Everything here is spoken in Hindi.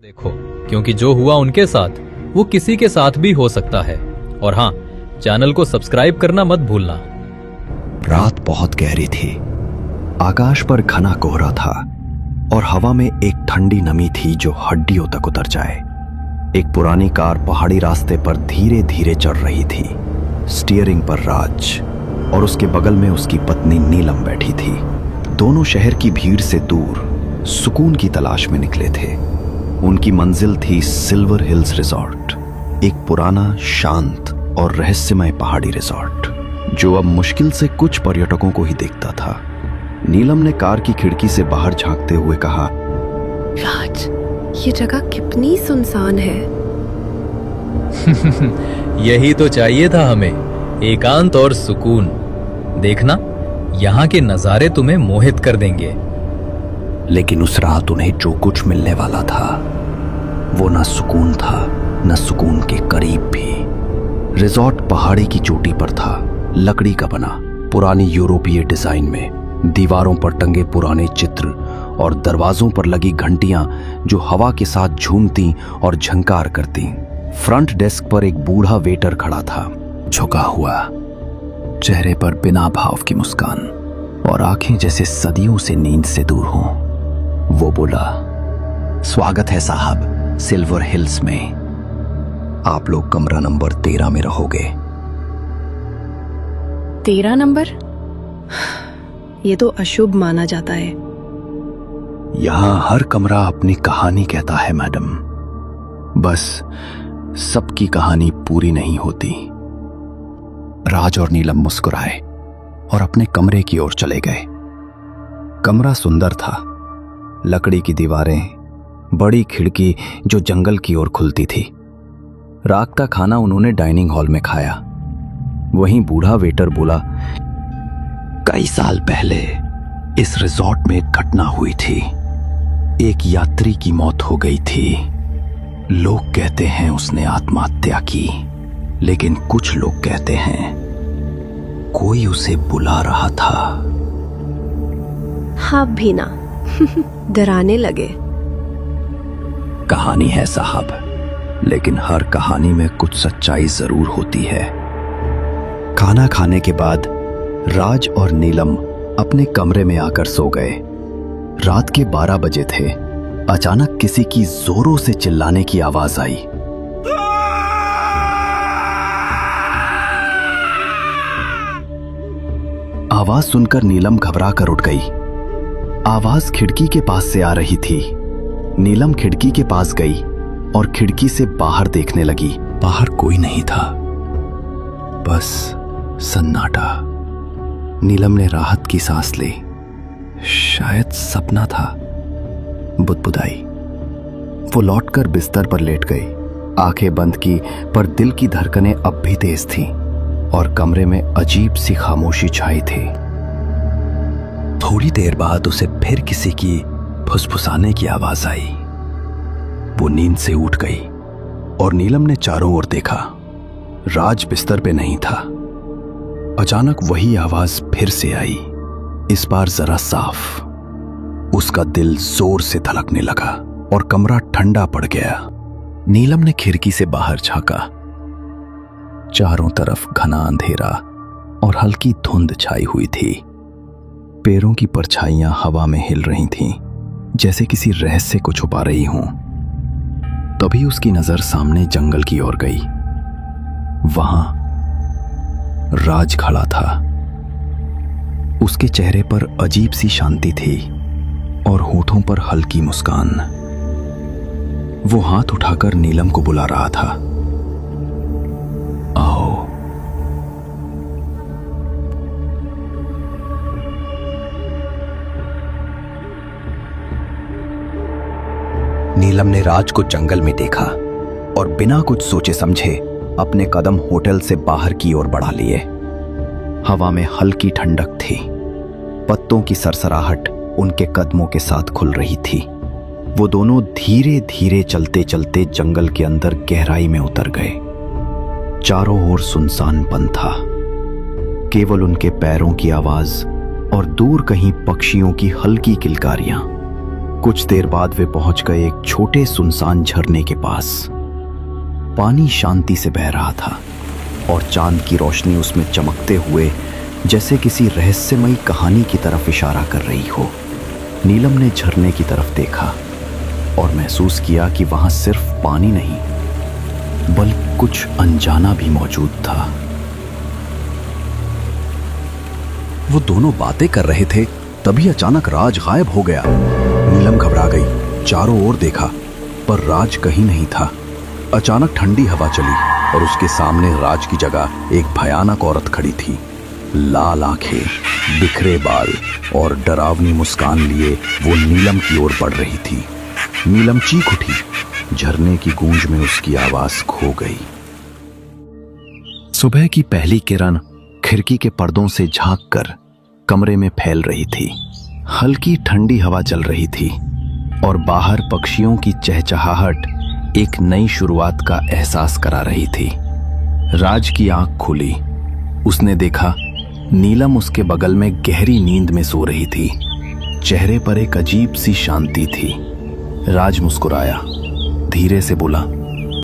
देखो, क्योंकि जो हुआ उनके साथ वो किसी के साथ भी हो सकता है। और हाँ, चैनल को सब्सक्राइब करना मत भूलना। रात बहुत गहरी थी। आकाश पर घना कोहरा था और हवा में एक ठंडी नमी थी जो हड्डियों तक उतर जाए। एक पुरानी कार पहाड़ी रास्ते पर धीरे धीरे चढ़ रही थी। स्टीयरिंग पर राज और उसके बगल में उसकी पत्नी नीलम बैठी थी। दोनों शहर की भीड़ से दूर सुकून की तलाश में निकले थे। उनकी मंजिल थी सिल्वर हिल्स रिजॉर्ट, एक पुराना, शांत और रहस्यमय पहाड़ी रिजॉर्ट जो अब मुश्किल से कुछ पर्यटकों को ही देखता था। नीलम ने कार की खिड़की से बाहर झांकते हुए कहा, राज, ये जगह कितनी सुनसान है। यही तो चाहिए था हमें, एकांत और सुकून। देखना, यहाँ के नजारे तुम्हें मोहित कर देंगे। लेकिन उस रात उन्हें जो कुछ मिलने वाला था वो न सुकून था, न सुकून के करीब भी। रिजॉर्ट पहाड़ी की चोटी पर था, लकड़ी का बना, पुरानी यूरोपीय डिजाइन में। दीवारों पर टंगे पुराने चित्र और दरवाजों पर लगी घंटियां जो हवा के साथ झूमती और झंकार करती। फ्रंट डेस्क पर एक बूढ़ा वेटर खड़ा था, झुका हुआ, चेहरे पर बिना भाव की मुस्कान और आंखें जैसे सदियों से नींद से दूर हों। वो बोला, स्वागत है साहब सिल्वर हिल्स में। आप लोग कमरा नंबर 13 में रहोगे। 13 नंबर? ये तो अशुभ माना जाता है। यहां हर कमरा अपनी कहानी कहता है मैडम, बस सबकी कहानी पूरी नहीं होती। राज और नीलम मुस्कुराए और अपने कमरे की ओर चले गए। कमरा सुंदर था, लकड़ी की दीवारें, बड़ी खिड़की जो जंगल की ओर खुलती थी। रात का खाना उन्होंने डाइनिंग हॉल में खाया। वहीं बूढ़ा वेटर बोला, कई साल पहले इस रिजॉर्ट में एक घटना हुई थी। एक यात्री की मौत हो गई थी। लोग कहते हैं उसने आत्महत्या की, लेकिन कुछ लोग कहते हैं कोई उसे बुला रहा था। हाँ भी ना। डराने लगे। कहानी है साहब, लेकिन हर कहानी में कुछ सच्चाई जरूर होती है। खाना खाने के बाद राज और नीलम अपने कमरे में आकर सो गए। रात के 12 बजे थे। अचानक किसी की जोरों से चिल्लाने की आवाज आई। आवाज सुनकर नीलम घबरा कर उठ गई। आवाज खिड़की के पास से आ रही थी। नीलम खिड़की के पास गई और खिड़की से बाहर देखने लगी। बाहर कोई नहीं था, बस सन्नाटा। नीलम ने राहत की सांस ली। शायद सपना था। बुदबुदाई। वो लौटकर बिस्तर पर लेट गई, आंखें बंद की, पर दिल की धड़कनें अब भी तेज थीं और कमरे में अजीब सी खामोशी छाई थी। थोड़ी देर बाद उसे फिर किसी की फुसफुसाने की आवाज आई। वो नींद से उठ गई और नीलम ने चारों ओर देखा। राज बिस्तर पे नहीं था। अचानक वही आवाज फिर से आई, इस बार जरा साफ। उसका दिल जोर से धड़कने लगा और कमरा ठंडा पड़ गया। नीलम ने खिड़की से बाहर झांका। चारों तरफ घना अंधेरा और हल्की धुंध छाई हुई थी। पैरों की परछाइयां हवा में हिल रही थीं, जैसे किसी रहस्य को छुपा रही हों। तभी उसकी नजर सामने जंगल की ओर गई। वहां राज खड़ा था। उसके चेहरे पर अजीब सी शांति थी और होठों पर हल्की मुस्कान। वो हाथ उठाकर नीलम को बुला रहा था, आओ। नीलम ने राज को जंगल में देखा और बिना कुछ सोचे समझे अपने कदम होटल से बाहर की ओर बढ़ा लिए। हवा में हल्की ठंडक थी। पत्तों की सरसराहट उनके कदमों के साथ खुल रही थी। वो दोनों धीरे धीरे चलते चलते जंगल के अंदर गहराई में उतर गए। चारों ओर सुनसानपन था। केवल उनके पैरों की आवाज और दूर कहीं पक्षियों की हल्की किलकारियां। कुछ देर बाद वे पहुंच गए एक छोटे सुनसान झरने के पास। पानी शांति से बह रहा था और चांद की रोशनी उसमें चमकते हुए जैसे किसी रहस्यमयी कहानी की तरफ इशारा कर रही हो। नीलम ने झरने की तरफ देखा और महसूस किया कि वहां सिर्फ पानी नहीं बल्कि कुछ अनजाना भी मौजूद था। वो दोनों बातें कर रहे थे, तभी अचानक राज गायब हो गया। नीलम घबरा गई, चारों ओर देखा, पर राज कहीं नहीं था। अचानक ठंडी हवा चली और उसके सामने राज की जगह एक भयानक औरत खड़ी थी। लाल आंखें, बिखरे बाल और डरावनी मुस्कान लिए वो नीलम की ओर बढ़ रही थी। नीलम चीख उठी। झरने की गूंज में उसकी आवाज खो गई। सुबह की पहली किरण खिड़की के पर्दों से झांककर कमरे में फैल रही थी। हल्की ठंडी हवा चल रही थी और बाहर पक्षियों की चहचहाहट एक नई शुरुआत का एहसास करा रही थी। राज की आंख खुली। उसने देखा नीलम उसके बगल में गहरी नींद में सो रही थी। चेहरे पर एक अजीब सी शांति थी। राज मुस्कुराया, धीरे से बोला,